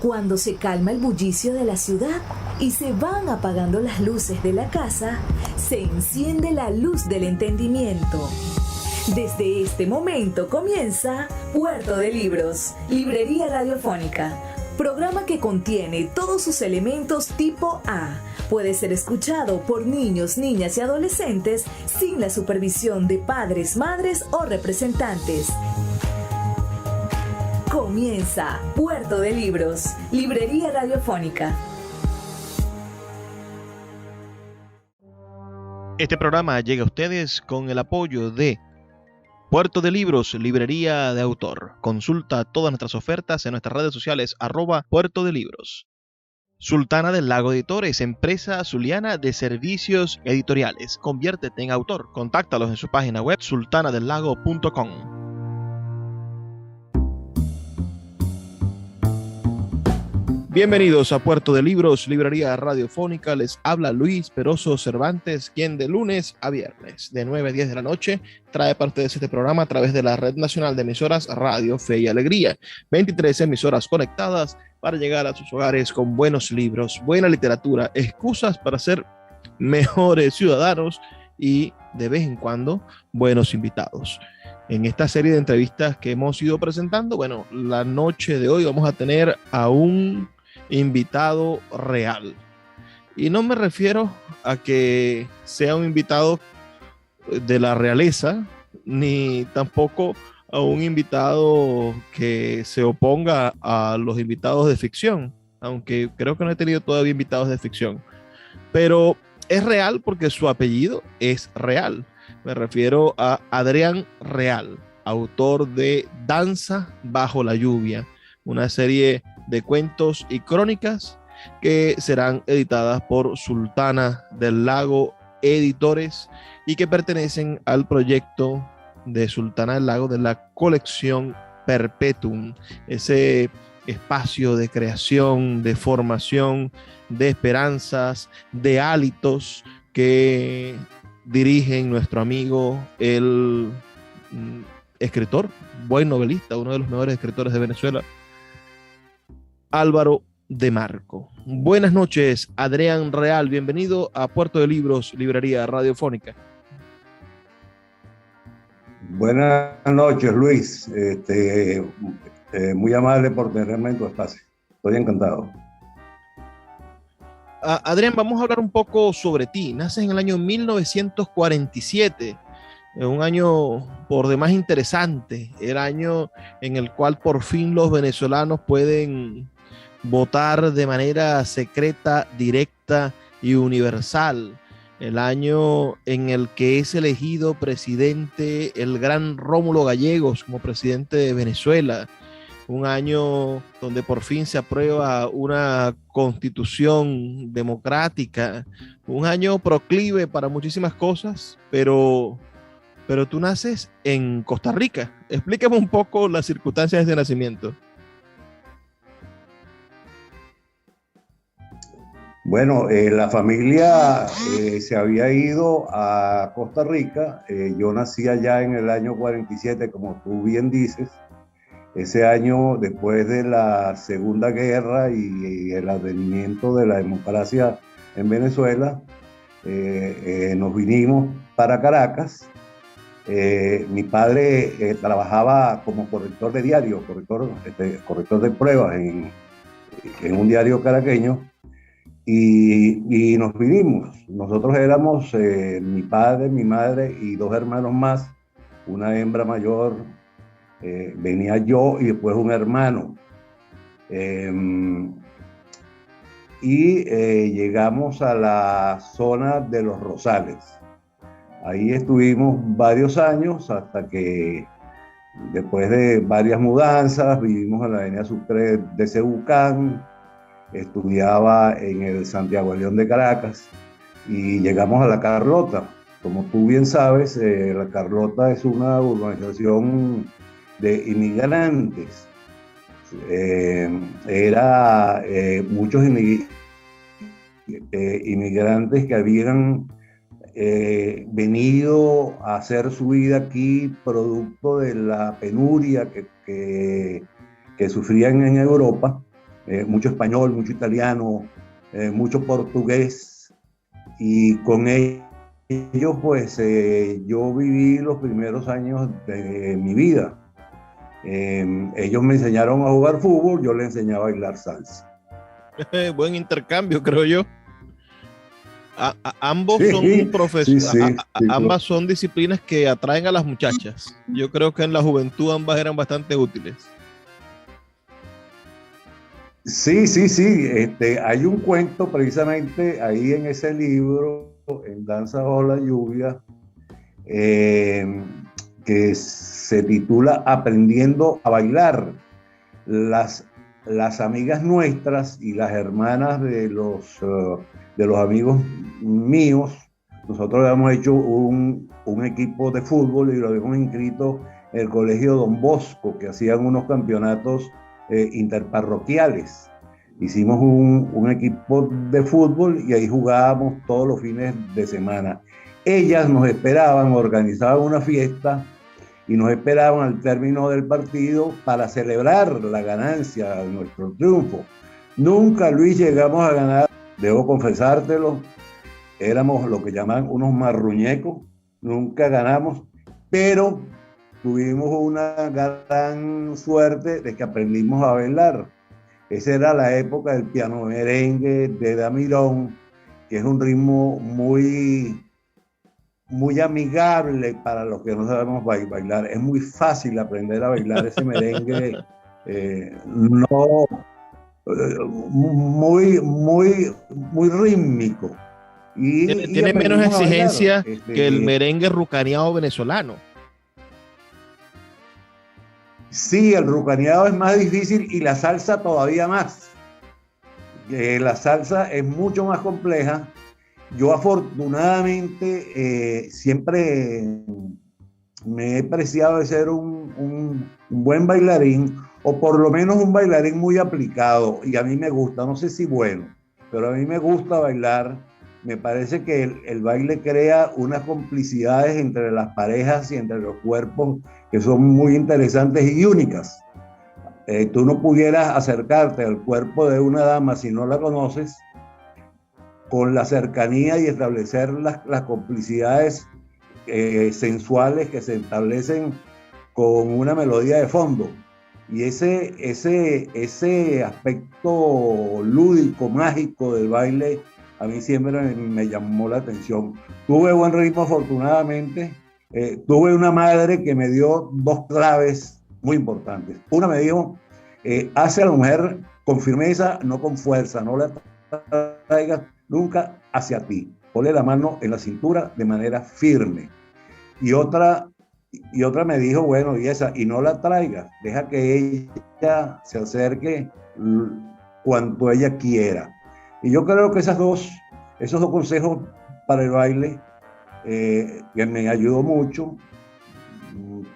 Cuando se calma el bullicio de la ciudad y se van apagando las luces de la casa, se enciende la luz del entendimiento. Desde este momento comienza Puerto de Libros, Librería Radiofónica, programa que contiene todos sus elementos tipo A. Puede ser escuchado por niños, niñas y adolescentes sin la supervisión de padres, madres o representantes. Comienza Puerto de Libros, Librería Radiofónica. Este programa llega a ustedes con el apoyo de Puerto de Libros, Librería de Autor. Consulta todas nuestras ofertas en nuestras redes sociales @Puerto de Libros. Sultana del Lago Editores, empresa zuliana de servicios editoriales. Conviértete en autor. Contáctalos en su página web sultanadelago.com. Bienvenidos a Puerto de Libros, Librería Radiofónica. Les habla Luis Peroso Cervantes, quien de lunes a viernes, de 9 a 10 de la noche, trae para ustedes este programa a través de la Red Nacional de Emisoras Radio Fe y Alegría. 23 emisoras conectadas para llegar a sus hogares con buenos libros, buena literatura, excusas para ser mejores ciudadanos y, de vez en cuando, buenos invitados. En esta serie de entrevistas que hemos ido presentando, bueno, la noche de hoy vamos a tener a un invitado real. Y no me refiero a que sea un invitado de la realeza, ni tampoco a un invitado que se oponga a los invitados de ficción, aunque creo que no he tenido todavía invitados de ficción. Pero es real porque su apellido es real. Me refiero a Adrián Real, autor de Danza bajo la lluvia, una serie de cuentos y crónicas que serán editadas por Sultana del Lago Editores y que pertenecen al proyecto de Sultana del Lago de la colección Perpetuum, ese espacio de creación, de formación, de esperanzas, de hálitos que dirigen nuestro amigo, el escritor, buen novelista, uno de los mejores escritores de Venezuela, Álvaro de Marco. Buenas noches, Adrián Real. Bienvenido a Puerto de Libros, Librería Radiofónica. Buenas noches, Luis. Muy amable por tenerme en tu espacio. Estoy encantado. Adrián, vamos a hablar un poco sobre ti. Naces en el año 1947, un año por demás interesante, el año en el cual por fin los venezolanos pueden votar de manera secreta, directa y universal. El año en el que es elegido presidente el gran Rómulo Gallegos como presidente de Venezuela. Un año donde por fin se aprueba una constitución democrática. Un año proclive para muchísimas cosas, pero tú naces en Costa Rica. Explícame un poco las circunstancias de nacimiento. Bueno, la familia se había ido a Costa Rica. Yo nací allá en el año 47, como tú bien dices. Ese año, después de la Segunda Guerra y el advenimiento de la democracia en Venezuela, nos vinimos para Caracas. Mi padre trabajaba como corrector de diario, corrector de pruebas en un diario caraqueño. Y nos vinimos. Nosotros éramos mi padre, mi madre y dos hermanos más, una hembra mayor, venía yo y después un hermano. Llegamos a la zona de Los Rosales. Ahí estuvimos varios años hasta que, después de varias mudanzas, vivimos en la avenida Sucre de Cebucán. Estudiaba en el Santiago León de Caracas y llegamos a La Carlota. Como tú bien sabes, La Carlota es una urbanización de inmigrantes. Muchos inmigrantes que habían venido a hacer su vida aquí producto de la penuria que sufrían en Europa. mucho español, mucho italiano, mucho portugués, y con ellos pues yo viví los primeros años de mi vida. Ellos me enseñaron a jugar fútbol, yo les enseñaba a bailar salsa. Buen intercambio, creo yo. Ambos Sí, son profesores, sí, ambas son disciplinas que atraen a las muchachas. Yo creo que en la juventud ambas eran bastante útiles. Sí, sí, sí. Hay un cuento precisamente ahí en ese libro, en Danza bajo la lluvia, que se titula Aprendiendo a bailar. Las amigas nuestras y las hermanas de los amigos míos, nosotros habíamos hecho un equipo de fútbol y lo habíamos inscrito en el Colegio Don Bosco, que hacían unos campeonatos interparroquiales. Hicimos un equipo de fútbol y ahí jugábamos todos los fines de semana. Ellas nos esperaban, organizaban una fiesta y nos esperaban al término del partido para celebrar la ganancia, nuestro triunfo. Nunca, Luis, llegamos a ganar, debo confesártelo, éramos lo que llaman unos marruñecos, nunca ganamos, pero tuvimos una gran suerte de que aprendimos a bailar. Esa era la época del piano merengue de Damirón, que es un ritmo muy amigable para los que no sabemos bailar. Es muy fácil aprender a bailar ese merengue, muy rítmico. Tiene menos exigencia que el merengue rucaneado venezolano. Sí, el rucaneado es más difícil y la salsa todavía más. La salsa es mucho más compleja. Yo afortunadamente siempre me he preciado de ser un buen bailarín, o por lo menos un bailarín muy aplicado, y a mí me gusta, no sé si bueno, pero a mí me gusta bailar. Me parece que el baile crea unas complicidades entre las parejas y entre los cuerpos que son muy interesantes y únicas. Tú no pudieras acercarte al cuerpo de una dama si no la conoces, con la cercanía y establecer las complicidades sensuales que se establecen con una melodía de fondo. Y ese aspecto lúdico, mágico del baile, a mí siempre me llamó la atención. Tuve buen ritmo, afortunadamente. Tuve una madre que me dio dos claves muy importantes. Una me dijo, hace a la mujer con firmeza, no con fuerza, no la traigas nunca hacia ti. Ponle la mano en la cintura de manera firme. Y otra me dijo, bueno, y no la traigas, deja que ella se acerque cuanto ella quiera. Y yo creo que esos dos consejos para el baile que me ayudó mucho.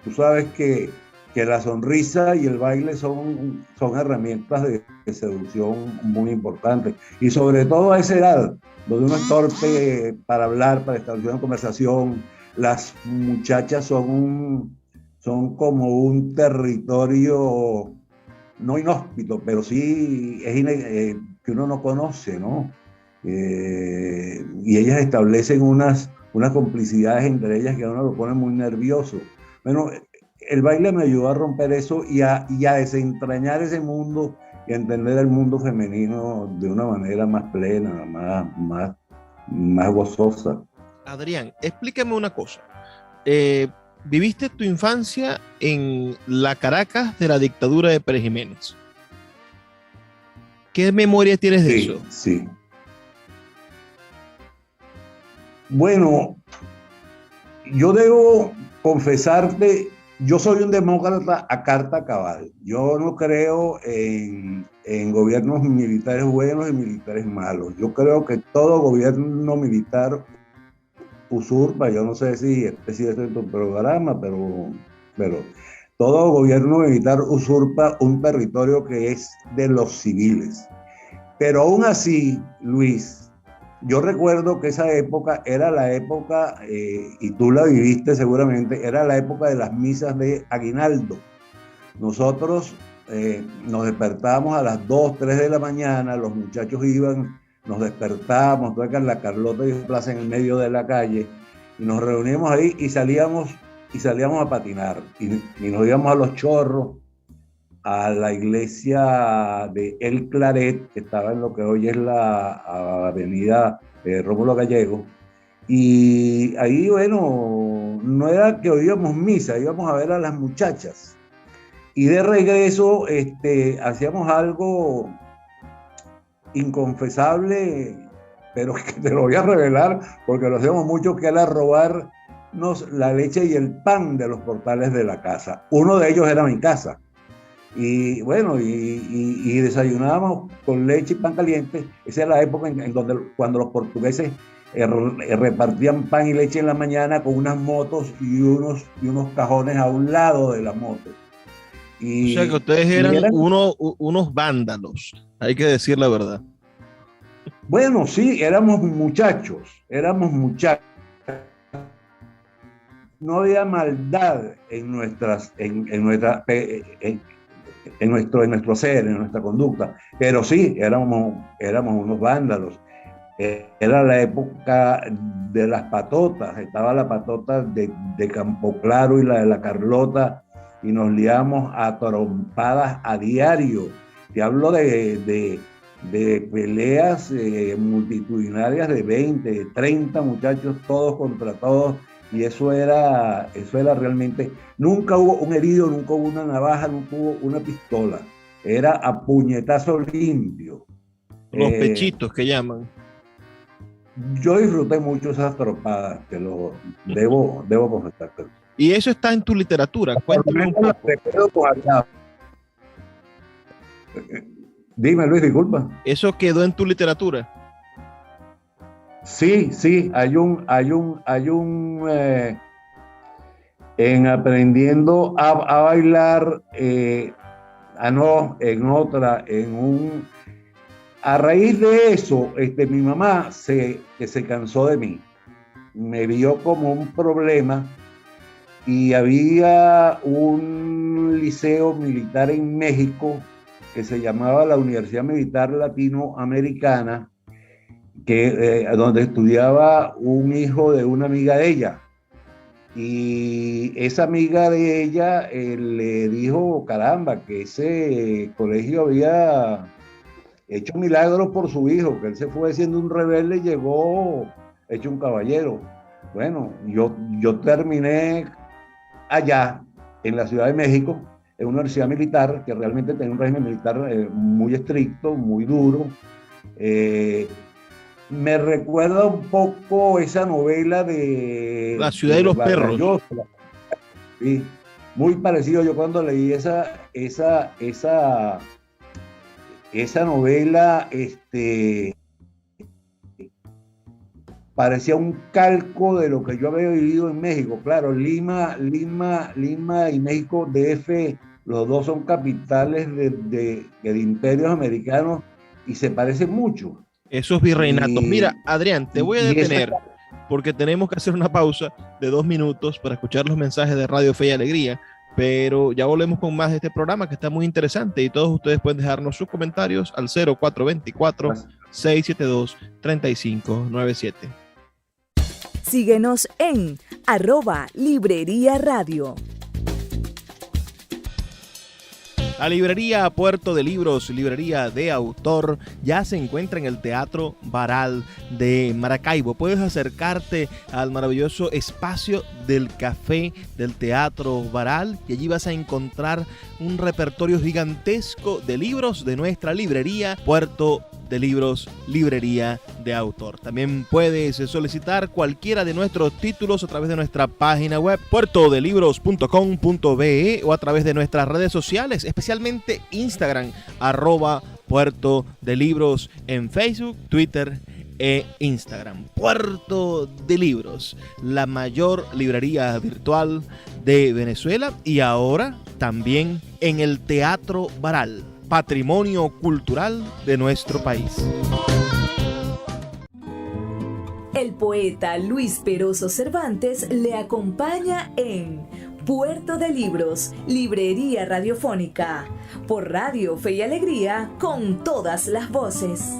Tú sabes que la sonrisa y el baile son herramientas de seducción muy importantes. Y sobre todo a esa edad, donde uno es torpe para hablar, para establecer una conversación, las muchachas son como un territorio no inhóspito, pero sí que uno no conoce, ¿no? Y ellas establecen unas complicidades entre ellas que a uno lo pone muy nervioso. Bueno, el baile me ayudó a romper eso y a desentrañar ese mundo y a entender el mundo femenino de una manera más plena, más gozosa. Adrián, explícame una cosa. Viviste tu infancia en la Caracas de la dictadura de Pérez Jiménez. ¿Qué memoria tienes de eso? Sí. Bueno, yo debo confesarte, yo soy un demócrata a carta cabal. Yo no creo en gobiernos militares buenos y militares malos. Yo creo que todo gobierno militar usurpa, yo no sé si es en tu programa, pero todo gobierno militar usurpa un territorio que es de los civiles. Pero aún así, Luis, yo recuerdo que esa época era la época, y tú la viviste seguramente, era la época de las misas de aguinaldo. Nosotros nos despertábamos a las 2, 3 de la mañana, los muchachos iban, nos despertábamos, tocan la Carlota y Plaza en el medio de la calle, y nos reuníamos ahí y salíamos a patinar, y nos íbamos a Los Chorros, a la iglesia de El Claret, que estaba en lo que hoy es la avenida Rómulo Gallego, y ahí, bueno, no era que oíamos misa, íbamos a ver a las muchachas, y de regreso hacíamos algo inconfesable, pero que te lo voy a revelar porque lo hacíamos mucho, que era robarnos la leche y el pan de los portales de la casa. Uno de ellos era mi casa. Y bueno, y desayunábamos con leche y pan caliente. Esa era la época en donde, cuando los portugueses repartían pan y leche en la mañana con unas motos y unos cajones a un lado de las motos. O sea que ustedes eran unos vándalos, hay que decir la verdad. Bueno, sí, éramos muchachos. No había maldad en nuestro ser, en nuestra conducta, pero sí, éramos unos vándalos. Era la época de las patotas, estaba la patota de Campo Claro y la de la Carlota, y nos liamos a trompadas a diario. Te hablo de peleas multitudinarias de 20, de 30 muchachos, todos contra todos, y eso era realmente, nunca hubo un herido, nunca hubo una navaja, nunca hubo una pistola, era a puñetazo limpio. Los pechitos que llaman. Yo disfruté mucho esas trompadas, te lo debo confesarte. Y eso está en tu literatura, cuéntame un poco. Dime, Luis, disculpa. ¿Eso quedó en tu literatura? Sí, hay un en Aprendiendo a Bailar, a raíz de eso, mi mamá que se cansó de mí, me vio como un problema, y había un liceo militar en México que se llamaba la Universidad Militar Latinoamericana, donde estudiaba un hijo de una amiga de ella. Y esa amiga de ella le dijo, caramba, que ese colegio había hecho milagros por su hijo, que él se fue siendo un rebelde y llegó hecho un caballero. Bueno, yo terminé allá, en la Ciudad de México, en una universidad militar que realmente tenía un régimen militar muy estricto, muy duro. Me recuerda un poco esa novela de La ciudad de los perros. Sí, muy parecido. Yo cuando leí esa novela, parecía un calco de lo que yo había vivido en México. Claro, Lima y México DF, los dos son capitales de imperios americanos y se parecen mucho. Esos virreinatos. Mira, Adrián, te voy a detener porque tenemos que hacer una pausa de 2 minutos para escuchar los mensajes de Radio Fe y Alegría, pero ya volvemos con más de este programa que está muy interesante, y todos ustedes pueden dejarnos sus comentarios al 0424-672-3597. Síguenos en @Librería Radio. La librería Puerto de Libros, librería de autor, ya se encuentra en el Teatro Baral de Maracaibo. Puedes acercarte al maravilloso espacio del café del Teatro Baral y allí vas a encontrar un repertorio gigantesco de libros de nuestra librería Puerto de Libros, librería de autor. También puedes solicitar cualquiera de nuestros títulos a través de nuestra página web puertodelibros.com.be o a través de nuestras redes sociales, especialmente Instagram, @Puerto de Libros en Facebook, Twitter e Instagram. Puerto de Libros, la mayor librería virtual de Venezuela, y ahora también en el Teatro Baral, patrimonio cultural de nuestro país. El poeta Luis Peroso Cervantes le acompaña en Puerto de Libros, Librería Radiofónica, por Radio Fe y Alegría, con todas las voces.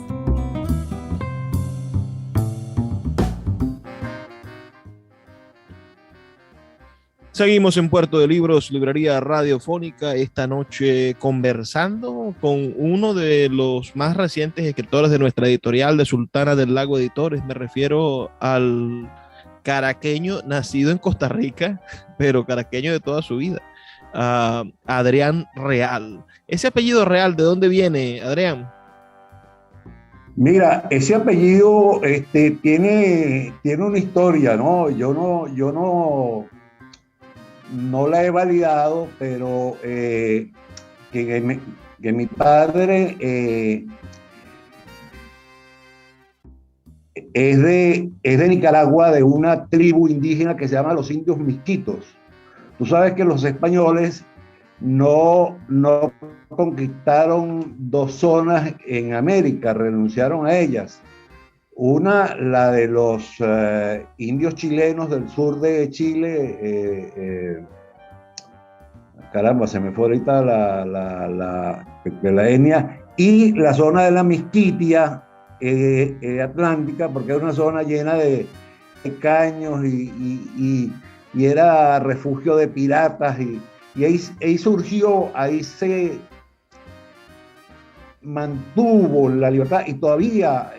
Seguimos en Puerto de Libros, Librería Radiofónica, esta noche conversando con uno de los más recientes escritores de nuestra editorial de Sultana del Lago Editores. Me refiero al caraqueño nacido en Costa Rica, pero caraqueño de toda su vida, Adrián Real. Ese apellido Real, ¿de dónde viene, Adrián? Mira, ese apellido tiene una historia, ¿no? Yo no la he validado, pero que mi padre es de Nicaragua, de una tribu indígena que se llama los indios Misquitos. Tú sabes que los españoles no conquistaron dos zonas en América, renunciaron a ellas. Una, la de los indios chilenos del sur de Chile, caramba, se me fue ahorita la etnia, y la zona de la Misquitia atlántica, porque era una zona llena de caños y era refugio de piratas, y ahí surgió, ahí se mantuvo la libertad y todavía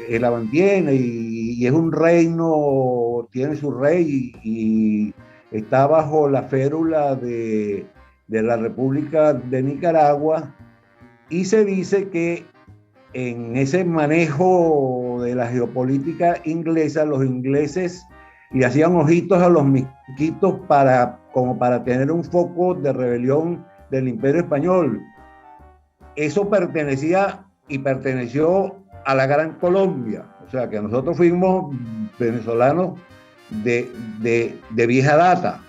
la mantiene y es un reino, tiene su rey y está bajo la férula de la República de Nicaragua, y se dice que en ese manejo de la geopolítica inglesa, los ingleses le hacían ojitos a los misquitos como para tener un foco de rebelión del Imperio Español. Eso perteneció a la Gran Colombia, o sea que nosotros fuimos venezolanos de vieja data.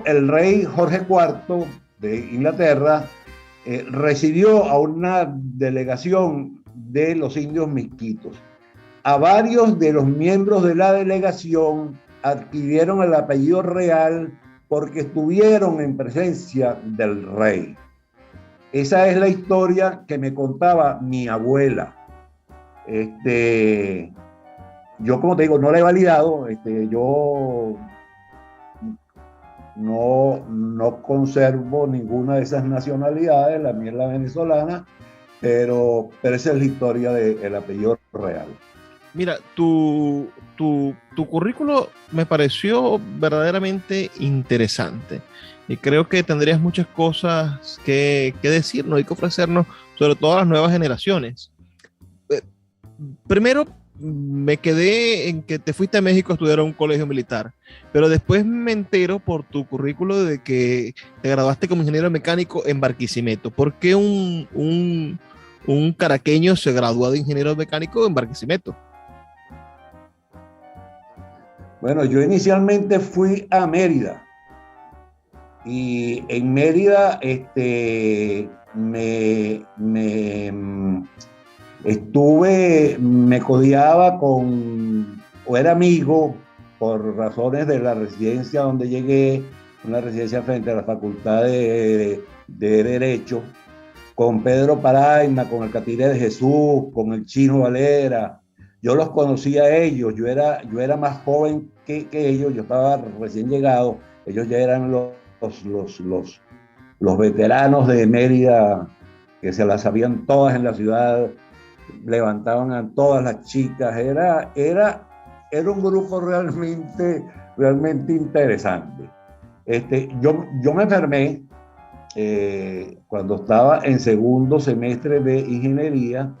El rey Jorge IV de Inglaterra recibió a una delegación de los indios misquitos. A varios de los miembros de la delegación adquirieron el apellido Real porque estuvieron en presencia del rey. Esa es la historia que me contaba mi abuela. Yo, como te digo, no la he validado. Yo no conservo ninguna de esas nacionalidades. La mía es la venezolana, pero esa es la historia del apellido Real. Mira, tu currículo me pareció verdaderamente interesante y creo que tendrías muchas cosas que decirnos y que ofrecernos, sobre todo a las nuevas generaciones. Primero, me quedé en que te fuiste a México a estudiar a un colegio militar, pero después me entero por tu currículo de que te graduaste como ingeniero mecánico en Barquisimeto. ¿Por qué un caraqueño se gradúa de ingeniero mecánico en Barquisimeto? Bueno, yo inicialmente fui a Mérida y en Mérida me codiaba o era amigo por razones de la residencia donde llegué, una residencia frente a la Facultad de Derecho, con Pedro Paraima, con el Catiré de Jesús, con el Chino Valera. Yo los conocía a ellos, yo era más joven que ellos, yo estaba recién llegado, ellos ya eran los veteranos de Mérida, que se las sabían todas en la ciudad, levantaban a todas las chicas, era un grupo realmente interesante. Yo me enfermé cuando estaba en segundo semestre de ingeniería,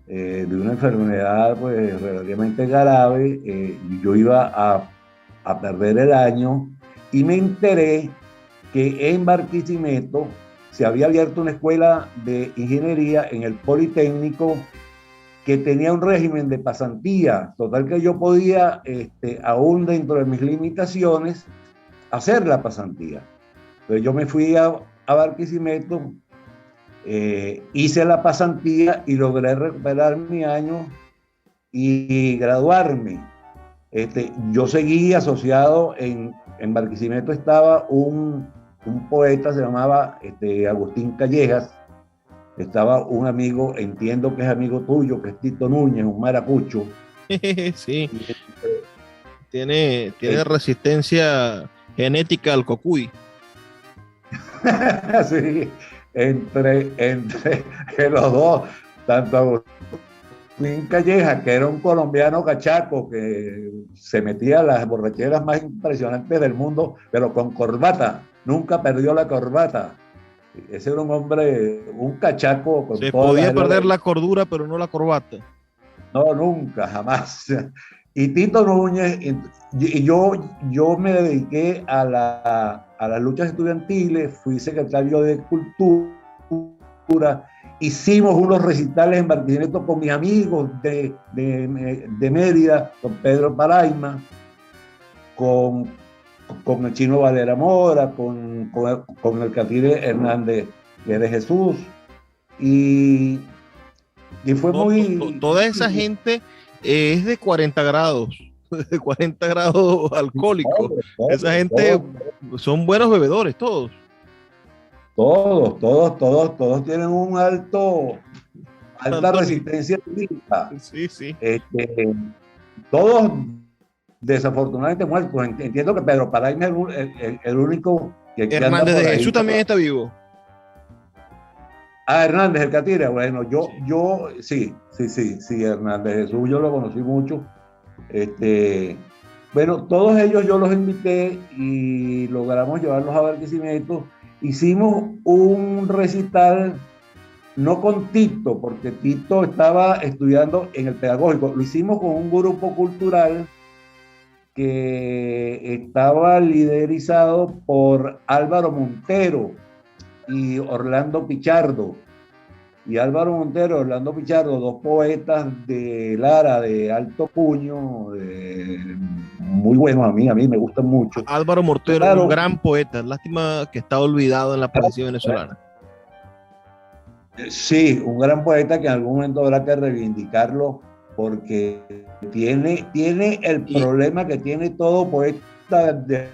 de una enfermedad pues relativamente grave. Yo iba a perder el año y me enteré que en Barquisimeto se había abierto una escuela de ingeniería en el Politécnico que tenía un régimen de pasantía, total que yo podía, aún dentro de mis limitaciones, hacer la pasantía. Entonces yo me fui a Barquisimeto, hice la pasantía y logré recuperar mi año y graduarme, yo seguí asociado en Barquisimeto. Estaba un poeta, se llamaba Agustín Callejas. Estaba un amigo, entiendo que es amigo tuyo, que es Tito Núñez, un maracucho. Sí, tiene resistencia genética al cocuy. Sí, entre los dos, tanto Agustín Calleja, que era un colombiano cachaco que se metía a las borracheras más impresionantes del mundo, pero con corbata, nunca perdió la corbata. Ese era un hombre, un cachaco con Se todas podía las perder la cordura, pero no la corbata. No, nunca, jamás. Y Tito Núñez, y yo me dediqué a las luchas estudiantiles, fui secretario de Cultura, hicimos unos recitales en Barquisimeto con mis amigos de Mérida, con Pedro Paraima, con el Chino Valera Mora, con el Catire Hernández de Jesús, y fue muy... Toda esa gente es de 40 grados, de 40 grados alcohólicos. Esa gente son buenos bebedores, todos. Todos tienen un alta resistencia física. Sí. Todos desafortunadamente muertos. Entiendo que Pedro Paraima es el único que Hernández de Jesús también está vivo. Hernández, el Catire, bueno, yo sí, Hernández Jesús, yo lo conocí mucho. Bueno, todos ellos yo los invité y logramos llevarlos a Barquisimeto. Hicimos un recital, no con Tito, porque Tito estaba estudiando en el pedagógico, lo hicimos con un grupo cultural que estaba liderizado por Álvaro Montero y Orlando Pichardo. Y Álvaro Montero, Orlando Pichardo, dos poetas de Lara de alto puño, muy buenos a mí me gustan mucho. Álvaro Montero, claro, un gran poeta, lástima que está olvidado en la poesía venezolana. Sí, un gran poeta que en algún momento habrá que reivindicarlo, porque tiene el problema que tiene todo poeta de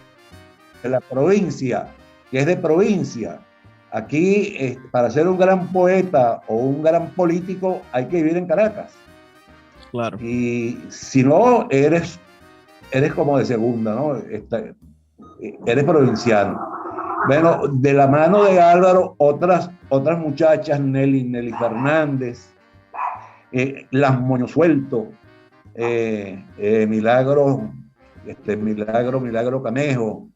la provincia, que es de provincia. Aquí, para ser un gran poeta o un gran político, hay que vivir en Caracas. Claro. Y si no, eres como de segunda, ¿no? Eres provinciano. Bueno, de la mano de Álvaro, otras muchachas, Nelly Fernández, Las Moño Suelto, Milagro Camejo,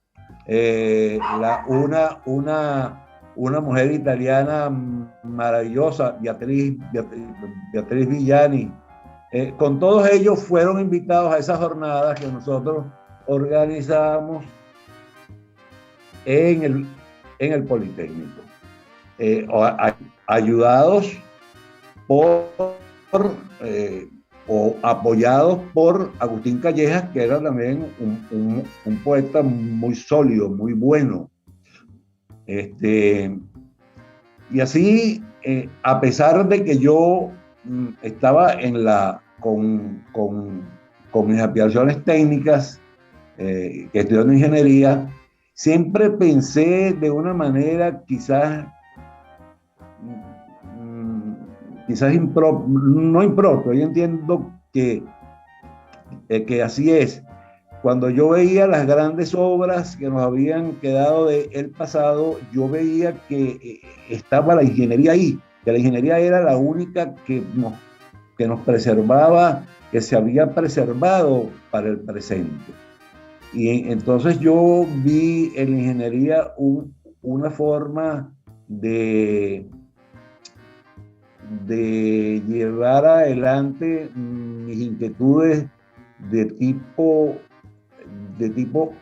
una mujer italiana maravillosa, Beatriz Villani. Con todos ellos fueron invitados a esas jornadas que nosotros organizamos en el Politécnico, ayudados o apoyados por Agustín Callejas, que era también un poeta muy sólido, muy bueno. Y así, a pesar de que yo estaba con mis aspiraciones técnicas, que estudiando ingeniería, siempre pensé de una manera quizás no impropia. Yo entiendo que así es. Cuando yo veía las grandes obras que nos habían quedado del pasado, yo veía que estaba la ingeniería ahí, que la ingeniería era la única que nos preservaba, que se había preservado para el presente. Y entonces yo vi en la ingeniería una forma de llevar adelante mis inquietudes de tipo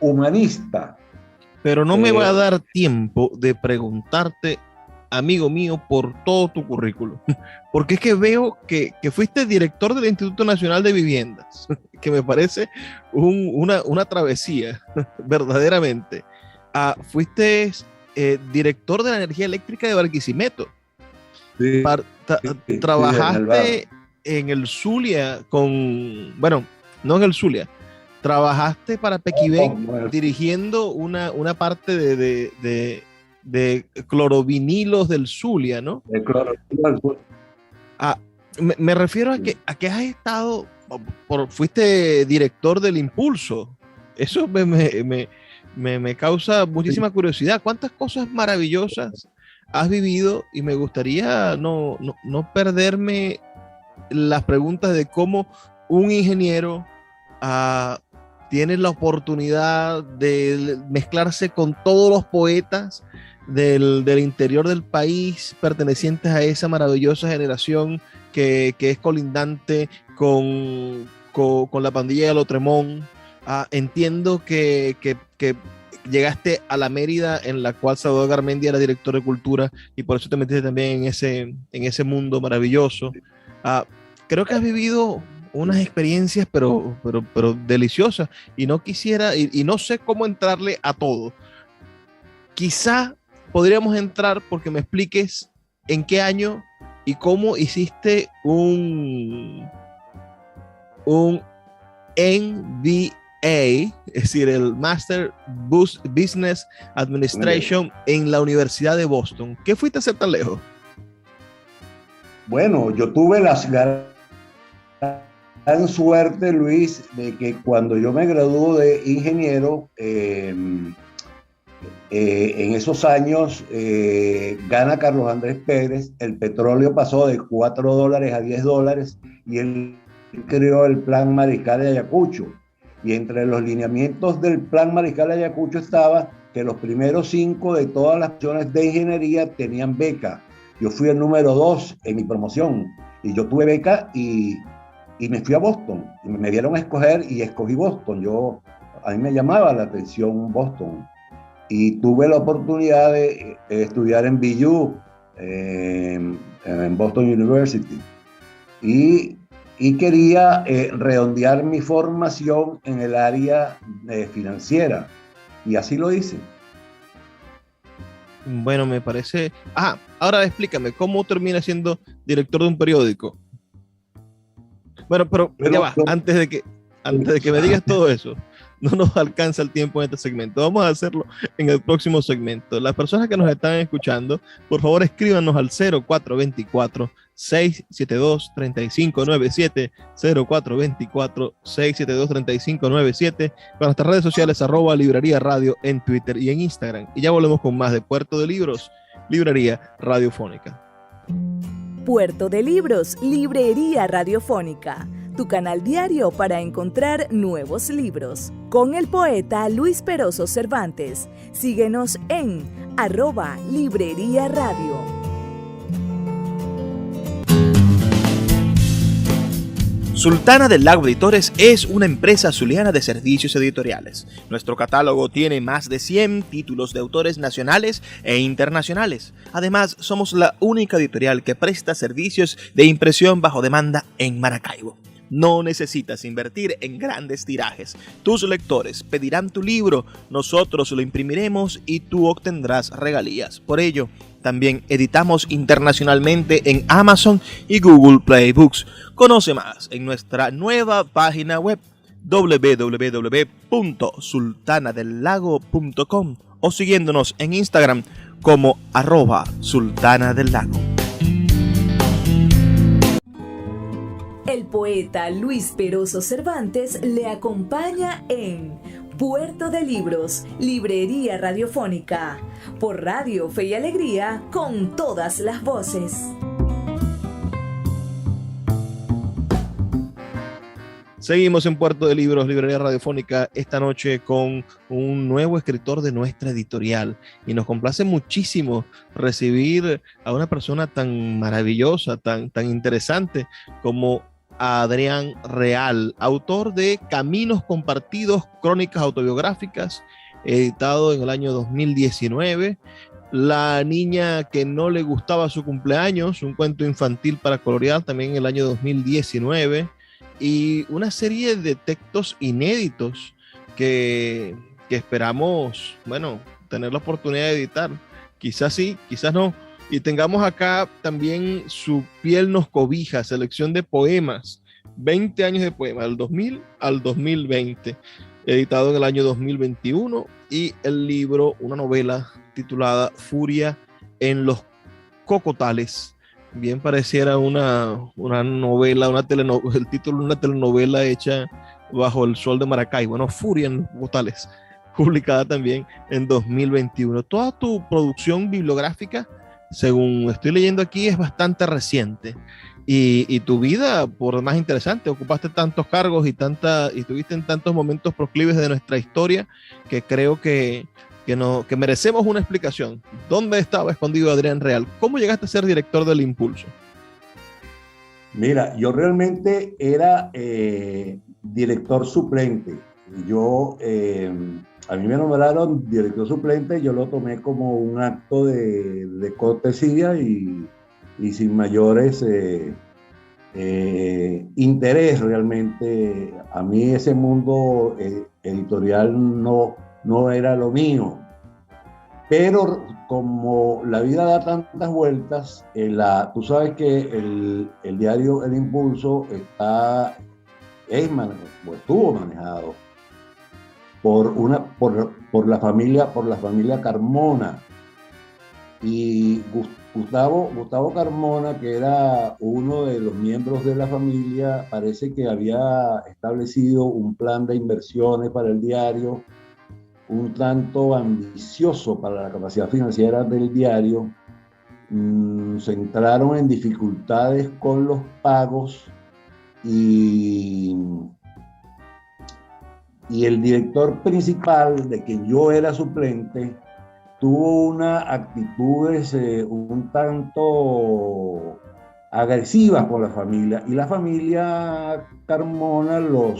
humanista. Pero no me va a dar tiempo de preguntarte, amigo mío, por todo tu currículum, porque es que veo que fuiste director del Instituto Nacional de Viviendas, que me parece una travesía, verdaderamente. Fuiste director de la energía eléctrica de Barquisimeto. Sí, trabajaste en el Zulia bueno, no en el Zulia, trabajaste para Pequibén dirigiendo una parte de clorovinilos del Zulia, ¿no? De clorovinilo. Me refiero a que has estado, fuiste director del Impulso. Eso me causa muchísima curiosidad. ¿Cuántas cosas maravillosas has vivido? Y me gustaría no perderme las preguntas de cómo un ingeniero tiene la oportunidad de mezclarse con todos los poetas del interior del país pertenecientes a esa maravillosa generación que es colindante con la pandilla de Lotremont. Entiendo que llegaste a la Mérida, en la cual Salvador Garmendia era director de cultura, y por eso te metiste también en ese mundo maravilloso. Creo que has vivido unas experiencias pero deliciosas, y no quisiera, y no sé cómo entrarle a todo. Quizá podríamos entrar porque me expliques en qué año y cómo hiciste un MBA, es decir, el Master Business Administration en la Universidad de Boston. ¿Qué fuiste a hacer tan lejos? Bueno, yo tuve la gran suerte, Luis, de que cuando yo me graduó de ingeniero, en esos años gana Carlos Andrés Pérez, el petróleo pasó de $4 a $10 y él creó el Plan Mariscal de Ayacucho. Y entre los lineamientos del Plan Mariscal de Ayacucho estaba que los primeros 5 de todas las opciones de ingeniería tenían beca. Yo fui el número 2 en mi promoción y yo tuve beca y me fui a Boston. Y me dieron a escoger y escogí Boston. A mí me llamaba la atención Boston. Y tuve la oportunidad de estudiar en BU, en Boston University. Y quería redondear mi formación en el área financiera. Y así lo hice. Bueno, me parece... ahora explícame, ¿cómo termina siendo director de un periódico? Bueno, pero ya va, antes de que me digas todo eso, no nos alcanza el tiempo en este segmento. Vamos a hacerlo en el próximo segmento. Las personas que nos están escuchando, por favor escríbanos al 0424-672-3597, 0424-672-3597, con nuestras redes sociales @Librería Radio en Twitter y en Instagram. Y ya volvemos con más de Puerto de Libros, Librería Radiofónica. Puerto de Libros, Librería Radiofónica, tu canal diario para encontrar nuevos libros. Con el poeta Luis Peroso Cervantes. Síguenos en @Librería Radio. Sultana del Lago Editores es una empresa zuliana de servicios editoriales. Nuestro catálogo tiene más de 100 títulos de autores nacionales e internacionales. Además, somos la única editorial que presta servicios de impresión bajo demanda en Maracaibo. No necesitas invertir en grandes tirajes. Tus lectores pedirán tu libro, nosotros lo imprimiremos y tú obtendrás regalías. Por ello, también editamos internacionalmente en Amazon y Google Play Books. Conoce más en nuestra nueva página web www.sultanadelago.com o siguiéndonos en Instagram como @sultanadelago. El poeta Luis Peroso Cervantes le acompaña en Puerto de Libros, Librería Radiofónica, por Radio Fe y Alegría, con todas las voces. Seguimos en Puerto de Libros, Librería Radiofónica, esta noche con un nuevo escritor de nuestra editorial. Y nos complace muchísimo recibir a una persona tan maravillosa, tan interesante como Adrián Real, autor de Caminos Compartidos, Crónicas Autobiográficas, editado en el año 2019. La niña que no le gustaba su cumpleaños, un cuento infantil para colorear, también en el año 2019. Y una serie de textos inéditos que esperamos, bueno, tener la oportunidad de editar. Quizás sí, quizás no, Y tengamos acá también Su piel nos cobija, selección de poemas, 20 años de poemas, del 2000 al 2020, editado en el año 2021, y el libro, una novela titulada Furia en los Cocotales. Bien pareciera una novela, el título de una telenovela hecha bajo el sol de Maracay. Bueno, Furia en los Cocotales, publicada también en 2021. Toda tu producción bibliográfica, según estoy leyendo aquí, es bastante reciente. Y tu vida, por más interesante, ocupaste tantos cargos y tuviste en tantos momentos proclives de nuestra historia que creo que merecemos una explicación. ¿Dónde estaba escondido Adrián Real? ¿Cómo llegaste a ser director del Impulso? Mira, yo realmente era director suplente. A mí me nombraron director suplente, yo lo tomé como un acto de cortesía y sin mayores interés realmente. A mí ese mundo editorial no era lo mío. Pero como la vida da tantas vueltas, tú sabes que el diario El Impulso estuvo manejado por la familia Carmona. Y Gustavo Carmona, que era uno de los miembros de la familia, parece que había establecido un plan de inversiones para el diario, un tanto ambicioso para la capacidad financiera del diario. Se entraron en dificultades con los pagos y el director principal, de quien yo era suplente, tuvo unas actitudes un tanto agresivas con la familia, y la familia Carmona lo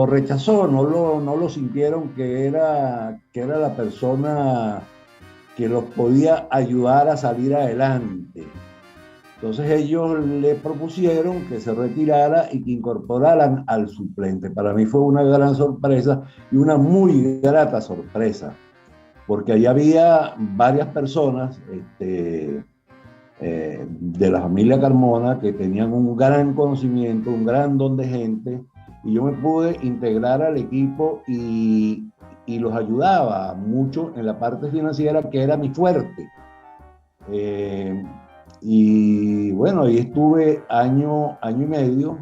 rechazó, no lo sintieron que era la persona que los podía ayudar a salir adelante. Entonces ellos le propusieron que se retirara y que incorporaran al suplente. Para mí fue una gran sorpresa y una muy grata sorpresa, porque allí había varias personas de la familia Carmona que tenían un gran conocimiento, un gran don de gente, y yo me pude integrar al equipo y los ayudaba mucho en la parte financiera, que era mi fuerte. Y bueno, ahí estuve año y medio,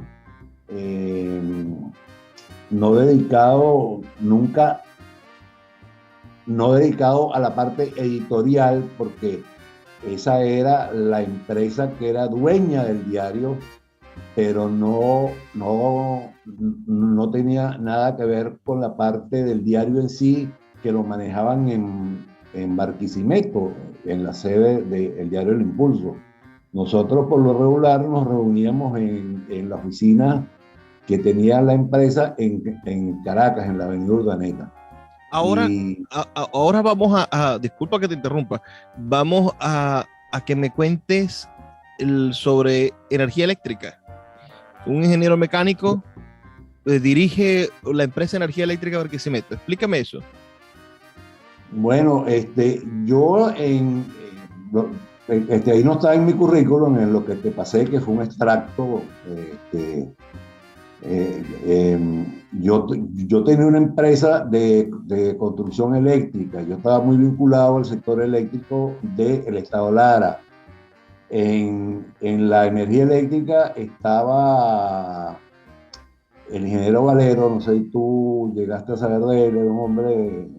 no dedicado a la parte editorial, porque esa era la empresa que era dueña del diario, pero no tenía nada que ver con la parte del diario en sí, que lo manejaban en Barquisimeto, en la sede del diario El Impulso. Nosotros por lo regular nos reuníamos en la oficina que tenía la empresa en Caracas, en la avenida Urdaneta. Ahora vamos disculpa que te interrumpa, vamos a que me cuentes sobre energía eléctrica. Un ingeniero mecánico dirige la empresa de energía eléctrica Barquisimeto. Explícame eso. Bueno, yo ahí no está en mi currículum, en lo que te pasé, que fue un extracto. Yo tenía una empresa de construcción eléctrica. Yo estaba muy vinculado al sector eléctrico del Estado Lara. En la energía eléctrica estaba el ingeniero Valero, no sé si tú llegaste a saber de él, era un hombre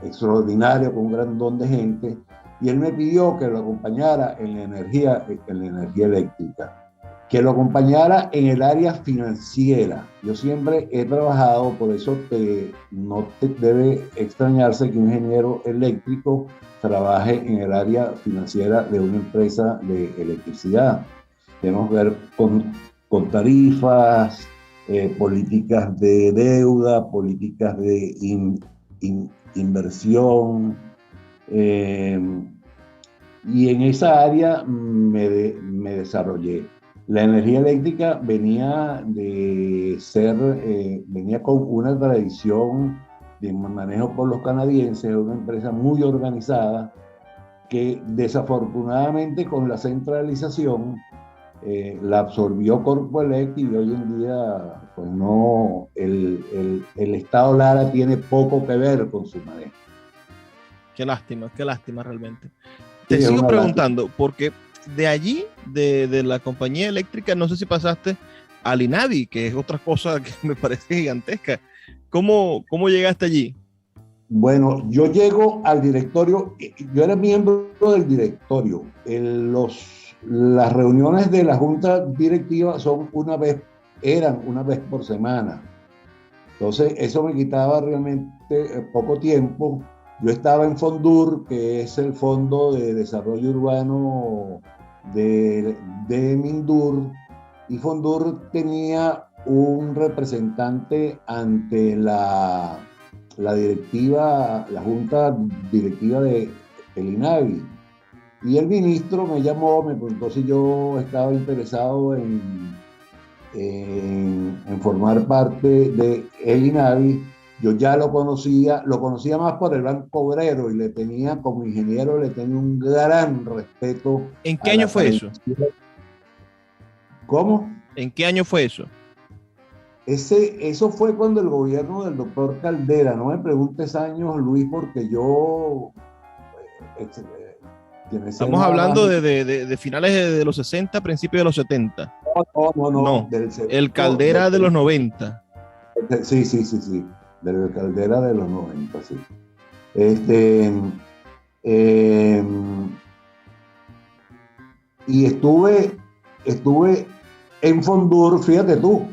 extraordinario, con un gran don de gente, y él me pidió que lo acompañara en la energía eléctrica, que lo acompañara en el área financiera. Yo siempre he trabajado, por eso no te debe extrañarse que un ingeniero eléctrico trabaje en el área financiera de una empresa de electricidad. Tenemos que ver con tarifas, políticas de deuda, políticas de inversión, y en esa área me desarrollé. La energía eléctrica venía con una tradición de manejo por los canadienses, una empresa muy organizada que desafortunadamente con la centralización la absorbió Corpoelect y hoy en día pues no, el Estado Lara tiene poco que ver con su manejo. Qué lástima realmente. Te Sí, sigo preguntando, porque de allí, de la compañía eléctrica, no sé si pasaste al INAVI, que es otra cosa que me parece gigantesca. ¿Cómo llegaste allí? Bueno, yo llego al directorio, yo era miembro del directorio. Las reuniones de la junta directiva eran una vez por semana. Entonces, eso me quitaba realmente poco tiempo. Yo estaba en FONDUR, que es el Fondo de Desarrollo Urbano de Mindur, y FONDUR tenía un representante ante la directiva, la junta directiva del INAVI. Y el ministro me llamó, me preguntó si yo estaba interesado en formar parte del INAVI. Yo ya lo conocía más por el Banco Obrero y como ingeniero, le tenía un gran respeto. ¿En qué año fue eso? ¿Cómo? ¿En qué año fue eso? Eso fue cuando el gobierno del doctor Caldera, no me preguntes años, Luis, porque yo... Estamos hablando de finales de los 60, principios de los 70. No. El Caldera de los 90. Sí. Del Caldera de los 90, sí. Y estuve en FONDUR, fíjate tú.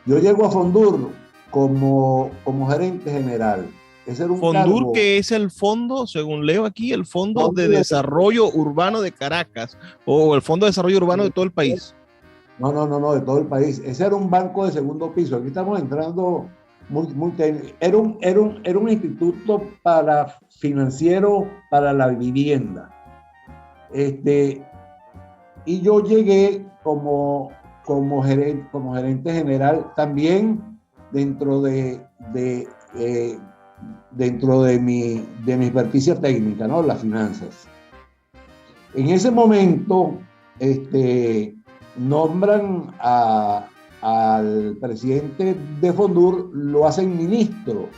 Yo llego a FONDUR como gerente general. Ese era un FONDUR, cargo, que es el fondo, según leo aquí, el Fondo de Desarrollo Urbano de Caracas, o el Fondo de Desarrollo Urbano de todo el país. No, de todo el país. Ese era un banco de segundo piso. Aquí estamos entrando muy técnico. Era un instituto financiero para la vivienda. Y yo llegué como gerente general también dentro de mi experticia técnica, ¿no? Las finanzas. En ese momento, nombran al presidente de FONDUR, lo hacen ministro,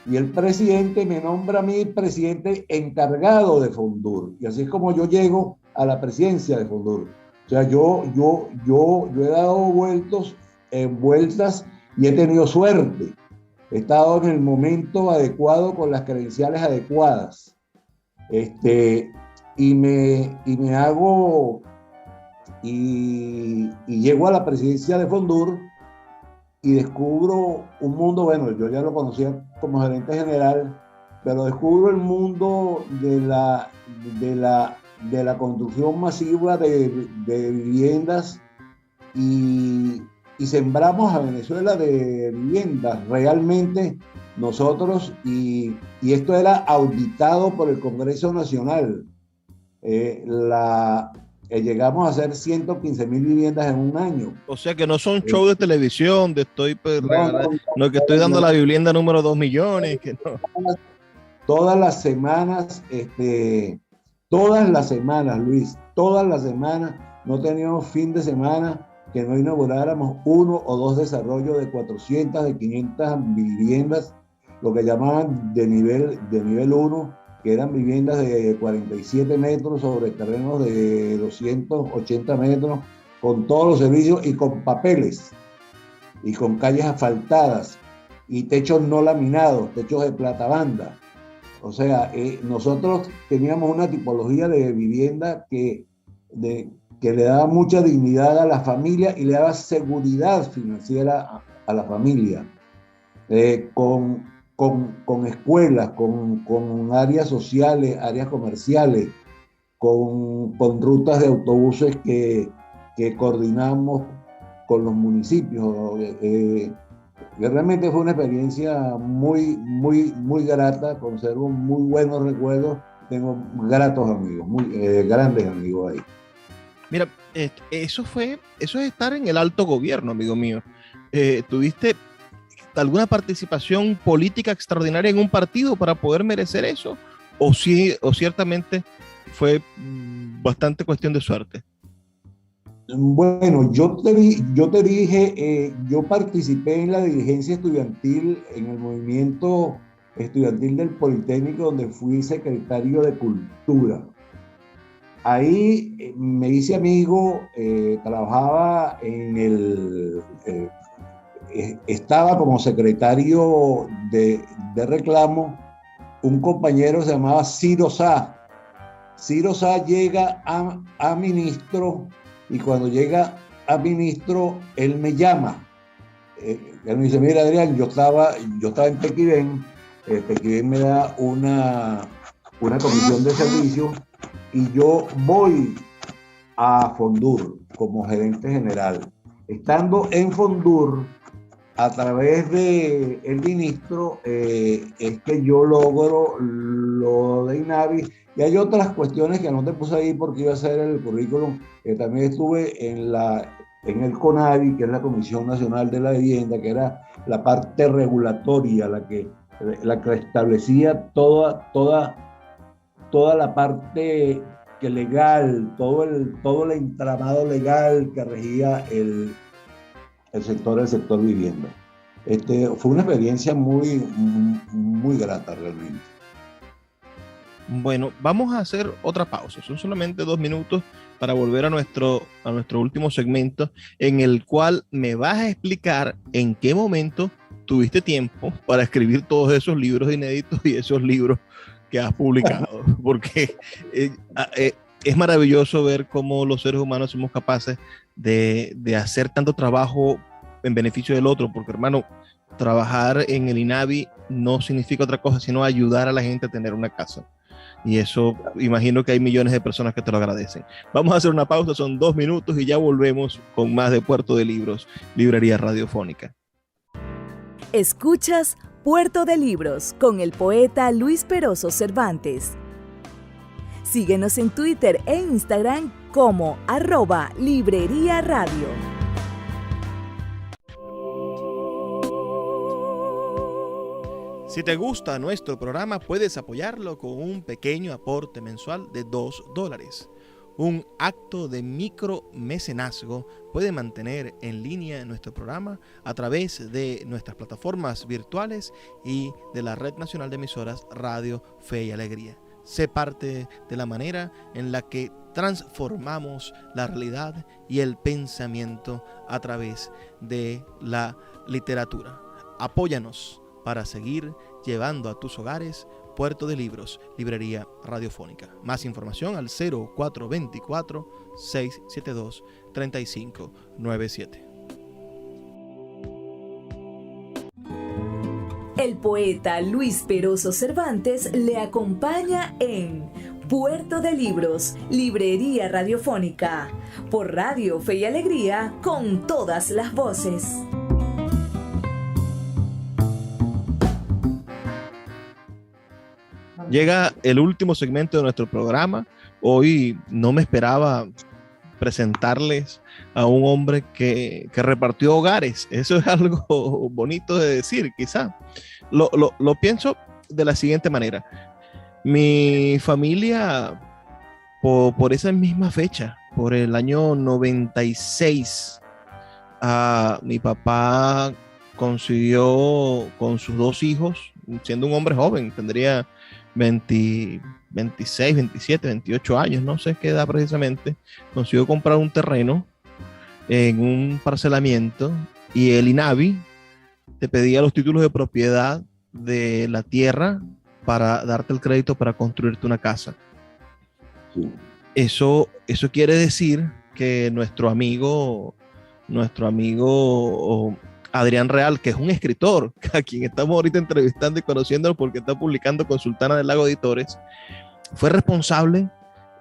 y el presidente me nombra a mí presidente encargado de FONDUR, y así es como yo llego a la presidencia de FONDUR. O sea, yo he dado vueltas y he tenido suerte. He estado en el momento adecuado con las credenciales adecuadas. Y llego a la presidencia de FONDUR y descubro un mundo, bueno, yo ya lo conocía como gerente general, pero descubro el mundo de la construcción masiva de viviendas y sembramos a Venezuela de viviendas. Realmente nosotros, y esto era auditado por el Congreso Nacional, llegamos a hacer 115,000 viviendas en un año. O sea que no son shows de televisión, que estoy dando la vivienda número 2 millones. Que no. Todas las semanas, Luis, todas las semanas, no teníamos fin de semana que no inauguráramos uno o dos desarrollos de 400, de 500 viviendas, lo que llamaban de nivel 1, que eran viviendas de 47 metros sobre terrenos de 280 metros, con todos los servicios y con papeles, y con calles asfaltadas, y techos no laminados, techos de platabanda. O sea, nosotros teníamos una tipología de vivienda que le daba mucha dignidad a la familia y le daba seguridad financiera a la familia, con escuelas, con áreas sociales, áreas comerciales, con rutas de autobuses que coordinamos con los municipios. Realmente fue una experiencia muy grata, conservo muy buenos recuerdos, tengo gratos amigos, grandes amigos ahí. Mira, eso es estar en el alto gobierno, amigo mío. alguna participación política extraordinaria en un partido para poder merecer eso? ¿O ciertamente fue bastante cuestión de suerte? Bueno, yo te dije, yo participé en la dirigencia estudiantil, en el movimiento estudiantil del Politécnico, donde fui secretario de Cultura. Ahí me hice amigo, trabajaba estaba como secretario de reclamo un compañero que se llamaba Ciro Sá. Ciro Sá llega a ministro, y cuando llega a ministro, él me llama. Él me dice: mira, Adrián, yo estaba en Pequibén. Pequibén me da una comisión de servicio y yo voy a Fondur como gerente general. Estando en Fondur, a través del ministro, es que yo logro lo de INAVI. Y hay otras cuestiones que no te puse ahí porque iba a ser el currículum. También estuve en el CONAVI, que es la Comisión Nacional de la Vivienda, que era la parte regulatoria, la que establecía toda la parte que legal, todo el entramado legal que regía el sector vivienda. Fue una experiencia muy, muy grata realmente. Bueno, vamos a hacer otra pausa. Son solamente 2 minutos para volver a nuestro último segmento, en el cual me vas a explicar en qué momento tuviste tiempo para escribir todos esos libros inéditos y esos libros que has publicado. Porque es maravilloso ver cómo los seres humanos somos capaces de hacer tanto trabajo en beneficio del otro. Porque, hermano, trabajar en el INAVI no significa otra cosa sino ayudar a la gente a tener una casa. Y eso, imagino que hay millones de personas que te lo agradecen. Vamos a hacer una pausa, son 2 minutos y ya volvemos con más de Puerto de Libros, Librería Radiofónica. Escuchas Puerto de Libros con el poeta Luis Peroso Cervantes. Síguenos en Twitter e Instagram como @Librería Radio. Si te gusta nuestro programa, puedes apoyarlo con un pequeño aporte mensual de $2. Un acto de micromecenazgo puede mantener en línea nuestro programa a través de nuestras plataformas virtuales y de la Red Nacional de Emisoras Radio Fe y Alegría. Sé parte de la manera en la que transformamos la realidad y el pensamiento a través de la literatura. Apóyanos para seguir llevando a tus hogares Puerto de Libros, Librería Radiofónica. Más información al 0424-672-3597. El poeta Luis Peroso Cervantes le acompaña en Puerto de Libros, Librería Radiofónica, por Radio Fe y Alegría, con todas las voces. Llega el último segmento de nuestro programa. Hoy no me esperaba presentarles a un hombre que repartió hogares. Eso es algo bonito de decir, quizá. Lo pienso de la siguiente manera. Mi familia, por esa misma fecha, por el año 96, mi papá consiguió con sus 2 hijos, siendo un hombre joven, tendría 26, 27, 28 años, no sé qué edad precisamente, consiguió comprar un terreno en un parcelamiento y el INAVI te pedía los títulos de propiedad de la tierra para darte el crédito para construirte una casa. Sí. Eso quiere decir que nuestro amigo Adrián Real, que es un escritor, a quien estamos ahorita entrevistando y conociéndolo porque está publicando con Sultana del Lago Editores, fue responsable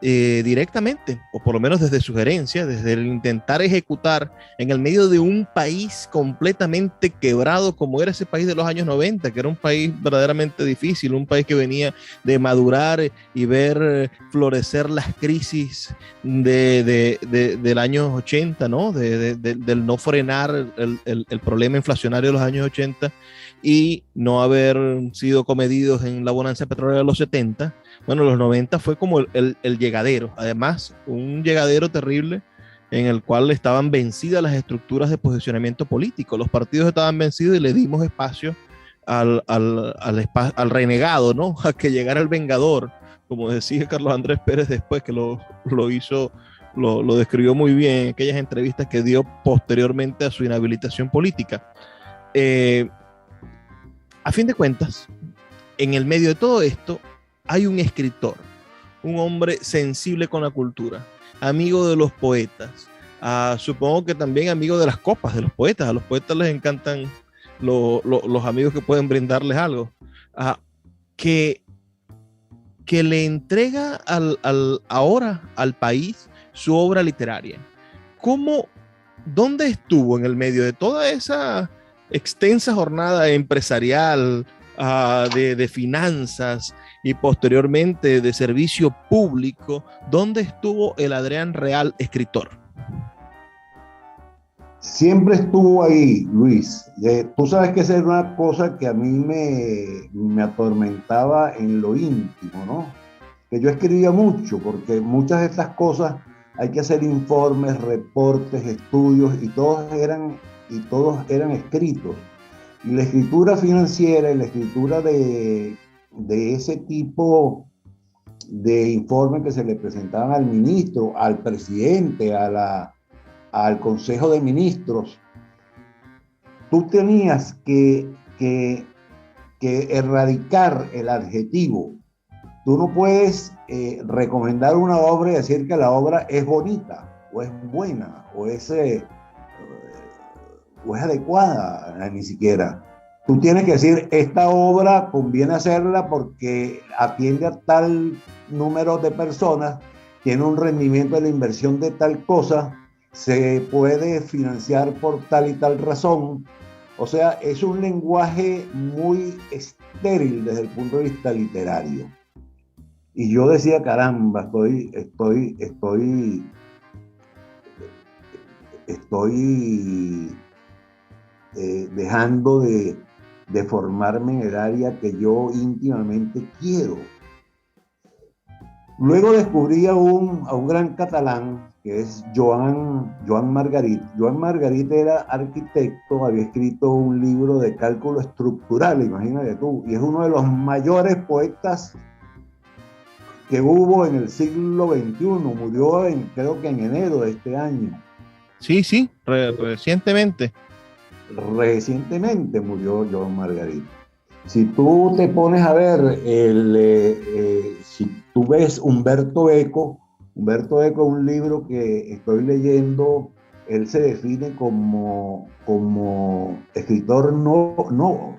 directamente, o por lo menos desde sugerencia, desde el intentar ejecutar en el medio de un país completamente quebrado como era ese país de los años 90, que era un país verdaderamente difícil, un país que venía de madurar y ver florecer las crisis del año 80, ¿no? Del no frenar el problema inflacionario de los años 80 y no haber sido comedidos en la bonanza petrolera de los 70. Bueno, los 90 fue como el llegadero, además un llegadero terrible en el cual estaban vencidas las estructuras de posicionamiento político, los partidos estaban vencidos y le dimos espacio al renegado, ¿no? A que llegara el vengador, como decía Carlos Andrés Pérez después, que lo describió muy bien en aquellas entrevistas que dio posteriormente a su inhabilitación política. A fin de cuentas, en el medio de todo esto, hay un escritor, un hombre sensible con la cultura, amigo de los poetas, supongo que también amigo de las copas de los poetas. A los poetas les encantan los amigos que pueden brindarles algo, que le entrega ahora al país su obra literaria. ¿Dónde estuvo en el medio de toda esa extensa jornada empresarial, de finanzas y posteriormente de servicio público? ¿Dónde estuvo el Adrián Real escritor? Siempre estuvo ahí, Luis. Tú sabes que esa era una cosa que a mí me atormentaba en lo íntimo, ¿no? Que yo escribía mucho, porque muchas de estas cosas hay que hacer informes, reportes, estudios, y todos eran escritos. Y la escritura financiera y la escritura de ese tipo de informes que se le presentaban al ministro, al presidente, al Consejo de Ministros, tú tenías que erradicar el adjetivo. Tú no puedes recomendar una obra y decir que la obra es bonita, o es buena, o es adecuada, ni siquiera. Tú tienes que decir, esta obra conviene hacerla porque atiende a tal número de personas, tiene un rendimiento de la inversión de tal cosa, se puede financiar por tal y tal razón. O sea, es un lenguaje muy estéril desde el punto de vista literario. Y yo decía, caramba, estoy dejando de formarme en el área que yo íntimamente quiero. Luego descubrí a un gran catalán que es Joan Margarit. Joan Margarit era arquitecto, había escrito un libro de cálculo estructural, imagínate tú, y es uno de los mayores poetas que hubo en el siglo XXI. Murió creo que en enero de este año. Sí, recientemente. Recientemente murió Joan Margarit. Si tú te pones a ver, si tú ves Umberto Eco es un libro que estoy leyendo, él se define como escritor novel.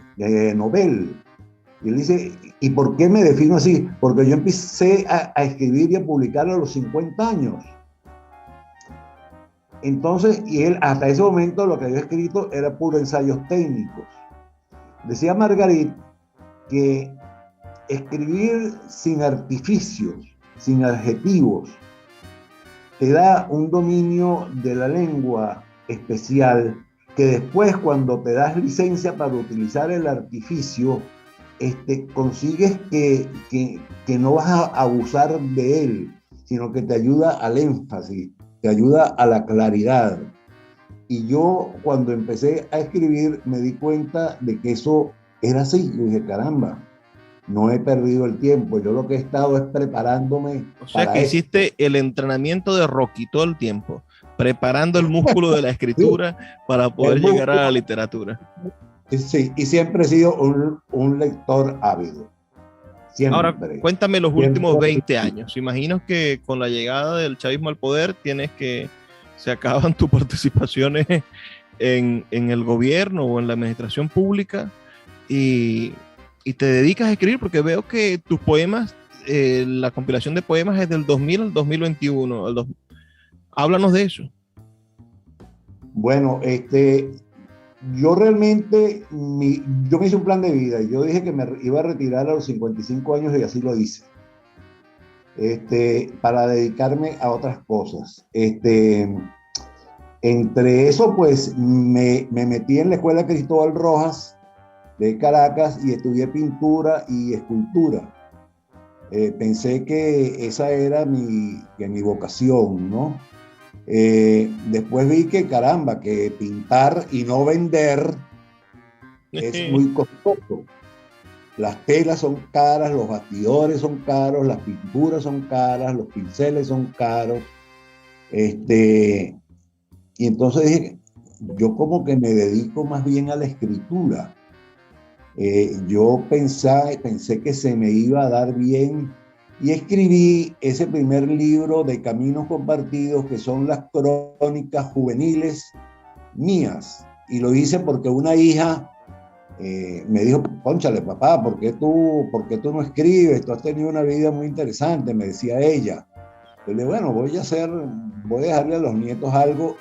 Y él dice, ¿y por qué me defino así? Porque yo empecé a escribir y a publicar a los 50 años. Entonces, y él hasta ese momento lo que había escrito era puro ensayos técnicos. Decía Margarit que escribir sin artificios, sin adjetivos, te da un dominio de la lengua especial que después, cuando te das licencia para utilizar el artificio, consigues que no vas a abusar de él, sino que te ayuda al énfasis, te ayuda a la claridad. Y yo, cuando empecé a escribir, me di cuenta de que eso era así. Yo dije, caramba, no he perdido el tiempo. Yo lo que he estado es preparándome. O sea, que hiciste el entrenamiento de Rocky todo el tiempo, preparando el músculo de la escritura para poder llegar a la literatura. Sí, y siempre he sido un lector ávido. Siempre. Ahora, cuéntame los últimos 20 años. Imagino que con la llegada del chavismo al poder se acaban tus participaciones en el gobierno o en la administración pública y te dedicas a escribir, porque veo que tus poemas la compilación de poemas es del 2000 al 2021. Háblanos de eso. Bueno, yo realmente, yo me hice un plan de vida. Yo dije que me iba a retirar a los 55 años y así lo hice. Para dedicarme a otras cosas. Entre eso, pues, me metí en la Escuela Cristóbal Rojas de Caracas y estudié pintura y escultura. Pensé que esa era mi vocación, ¿no? Después vi que, caramba, que pintar y no vender es muy costoso. Las telas son caras, los bastidores son caros, las pinturas son caras, los pinceles son caros. Y entonces dije, yo como que me dedico más bien a la escritura. Yo pensé que se me iba a dar bien y escribí ese primer libro de Caminos Compartidos, que son las crónicas juveniles mías. Y lo hice porque una hija me dijo, cónchale, papá, ¿por qué tú no escribes? Tú has tenido una vida muy interesante, me decía ella. Yo le dije, bueno, voy a dejarle a los nietos algo.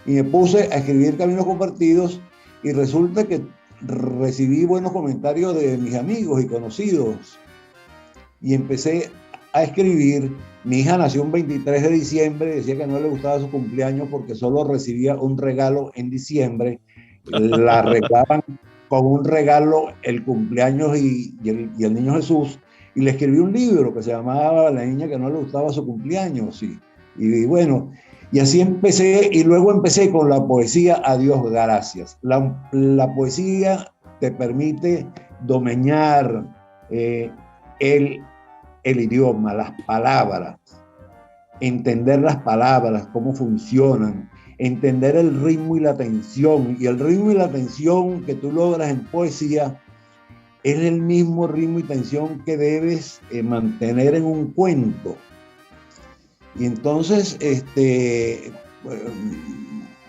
Y me puse a escribir Caminos Compartidos y resulta que recibí buenos comentarios de mis amigos y conocidos. Y empecé a escribir. Mi hija nació un 23 de diciembre, decía que no le gustaba su cumpleaños porque solo recibía un regalo en diciembre. La arreglaban con un regalo el cumpleaños y el niño Jesús, y le escribí un libro que se llamaba La niña que no le gustaba su cumpleaños, y bueno, y así empecé, y luego empecé con la poesía A Dios gracias. La poesía te permite domeñar el idioma, las palabras, entender las palabras, cómo funcionan, entender el ritmo y la tensión. Y el ritmo y la tensión que tú logras en poesía es el mismo ritmo y tensión que debes mantener en un cuento. Y entonces,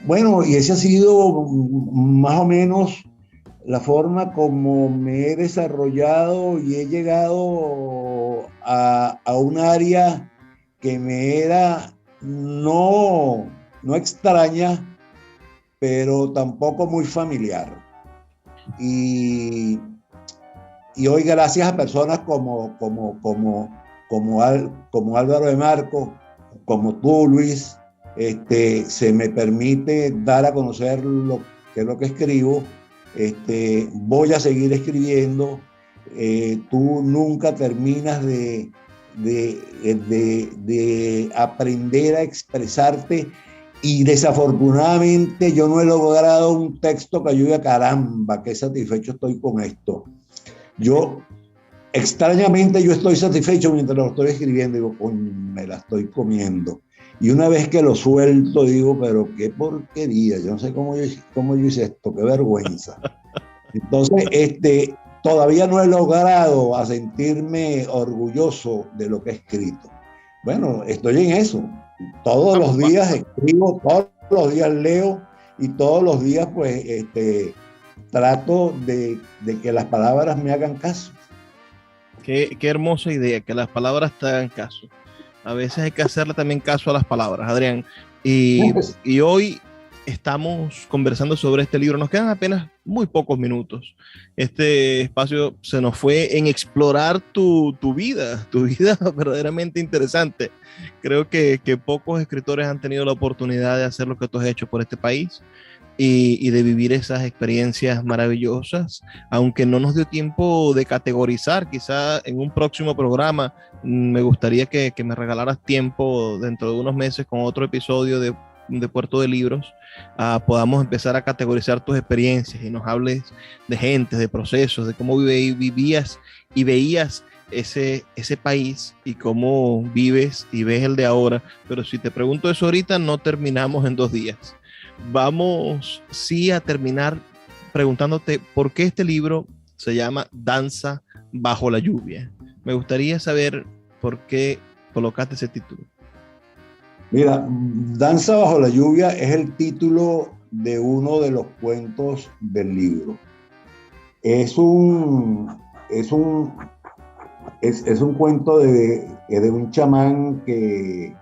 bueno, y esa ha sido más o menos la forma como me he desarrollado y he llegado a un área que me era no extraña, pero tampoco muy familiar. Y hoy, gracias a personas como Álvaro de Marco, como tú, Luis, se me permite dar a conocer lo que escribo. Voy a seguir escribiendo. Tú nunca terminas de aprender a expresarte, y desafortunadamente yo no he logrado un texto que yo diga, caramba, qué satisfecho estoy con esto. Extrañamente yo estoy satisfecho mientras lo estoy escribiendo, digo, me la estoy comiendo. Y una vez que lo suelto, digo, pero qué porquería, yo no sé cómo yo hice esto, qué vergüenza. Entonces, todavía no he logrado a sentirme orgulloso de lo que he escrito. Bueno, estoy en eso. Todos los días escribo, todos los días leo, y todos los días, pues, trato de que las palabras me hagan caso. Qué hermosa idea, que las palabras te hagan caso. A veces hay que hacerle también caso a las palabras, Adrián. Y hoy estamos conversando sobre este libro. Nos quedan apenas muy pocos minutos. Este espacio se nos fue en explorar tu vida verdaderamente interesante. Creo que pocos escritores han tenido la oportunidad de hacer lo que tú has hecho por este país y de vivir esas experiencias maravillosas, aunque no nos dio tiempo de categorizar. Quizá en un próximo programa me gustaría que me regalaras tiempo dentro de unos meses con otro episodio de Puerto de Libros, podamos empezar a categorizar tus experiencias y nos hables de gente, de procesos, de cómo vivías y veías ese país y cómo vives y ves el de ahora. Pero si te pregunto eso ahorita, no terminamos en 2 días. Vamos sí a terminar preguntándote por qué este libro se llama Danza bajo la lluvia. Me gustaría saber por qué colocaste ese título. Mira, Danza bajo la lluvia es el título de uno de los cuentos del libro. Es un Es un cuento de un chamán que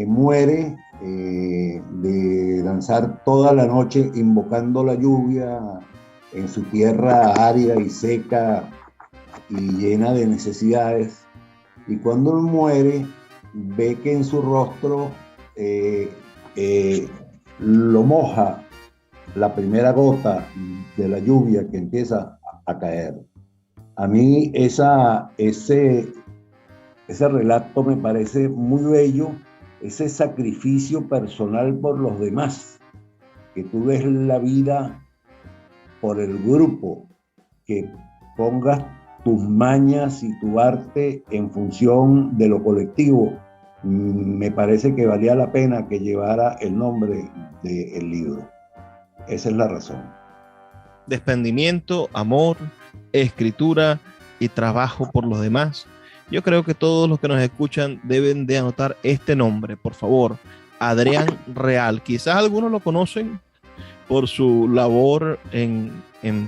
muere de danzar toda la noche invocando la lluvia en su tierra árida y seca y llena de necesidades. Y cuando él muere, ve que en su rostro lo moja la primera gota de la lluvia que empieza a caer. A mí ese relato me parece muy bello, ese sacrificio personal por los demás, que tú ves la vida por el grupo, que pongas tus mañas y tu arte en función de lo colectivo. Me parece que valía la pena que llevara el nombre del libro. Esa es la razón. Desprendimiento, amor, escritura y trabajo por los demás. Yo creo que todos los que nos escuchan deben de anotar este nombre, por favor. Adrián Real. Quizás algunos lo conocen por su labor en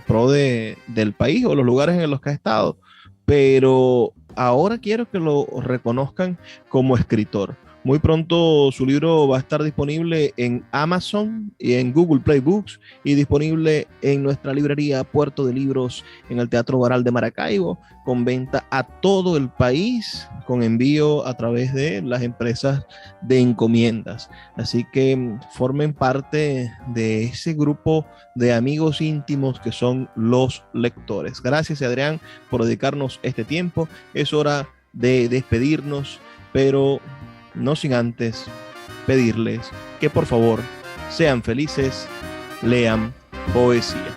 pro del país o los lugares en los que ha estado, pero ahora quiero que lo reconozcan como escritor. Muy pronto su libro va a estar disponible en Amazon y en Google Play Books y disponible en nuestra librería Puerto de Libros en el Teatro Baral de Maracaibo, con venta a todo el país, con envío a través de las empresas de encomiendas. Así que formen parte de ese grupo de amigos íntimos que son los lectores. Gracias, Adrián, por dedicarnos este tiempo. Es hora de despedirnos, pero no sin antes pedirles que por favor sean felices, lean poesía.